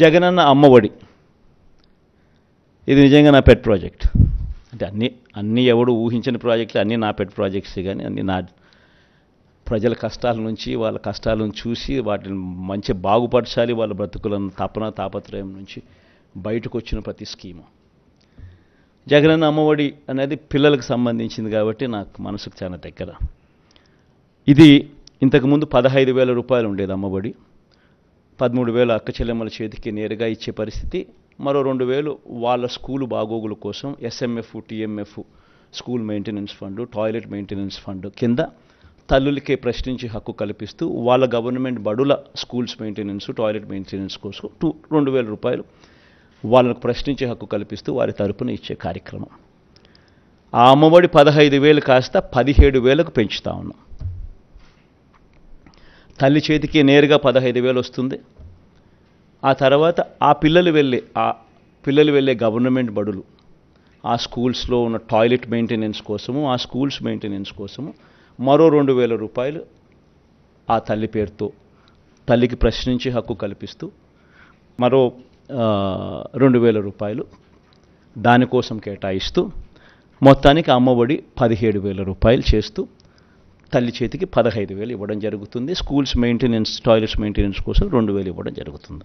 జగనన్న అమ్మఒడి, ఇది నిజంగా నా పెట్ ప్రాజెక్ట్. అంటే అన్నీ ఎవడు ఊహించిన ప్రాజెక్టులు, అన్నీ నా పెట్ ప్రాజెక్ట్స్. కానీ అన్నీ నా ప్రజల కష్టాల నుంచి, వాళ్ళ కష్టాలను చూసి వాటిని మంచి బాగుపరచాలి, వాళ్ళ బ్రతుకులను తాపత్రయం నుంచి బయటకు వచ్చిన ప్రతి స్కీము. జగనన్న అమ్మఒడి అనేది పిల్లలకు సంబంధించింది కాబట్టి నాకు మనసుకు చాలా దగ్గర. ఇది ఇంతకుముందు 15,000 రూపాయలు ఉండేది అమ్మఒడి. 13,000 అక్క చెల్లెమ్మల చేతికి నేరుగా ఇచ్చే పరిస్థితి. మరో 2,000 వాళ్ళ స్కూలు బాగోగుల కోసం SMF, TMF, school maintenance fund, toilet maintenance fund కింద తల్లులకే ప్రశ్నించి హక్కు కల్పిస్తూ వాళ్ళ గవర్నమెంట్ బడుల స్కూల్స్ మెయింటెనెన్స్, టాయిలెట్ మెయింటెనెన్స్ కోసం 2,000 రూపాయలు వాళ్ళకు ప్రశ్నించే హక్కు కల్పిస్తూ వారి తరపున ఇచ్చే కార్యక్రమం. ఆ అమ్మఒడి 15,000 కాస్త 17,000కు పెంచుతా ఉన్నాం. తల్లి చేతికి నేరుగా 15,000 వస్తుంది. ఆ తర్వాత ఆ పిల్లలు వెళ్ళే గవర్నమెంట్ బడులు, ఆ స్కూల్స్లో ఉన్న టాయిలెట్ మెయింటెనెన్స్ కోసము, ఆ స్కూల్స్ మెయింటెనెన్స్ కోసము మరో 2,000 రూపాయలు ఆ తల్లి పేరుతో తల్లికి ప్రశ్నించి హక్కు కల్పిస్తూ మరో 2,000 రూపాయలు దానికోసం కేటాయిస్తూ మొత్తానికి అమ్మఒడి 17,000 రూపాయలు చేస్తూ తల్లి చేతికి 15,000 ఇవ్వడం జరుగుతుంది. స్కూల్స్ మెయింటెనెన్స్, టాయిలెట్స్ మెయింటెనెన్స్ కోసం 2,000 ఇవ్వడం జరుగుతుంది.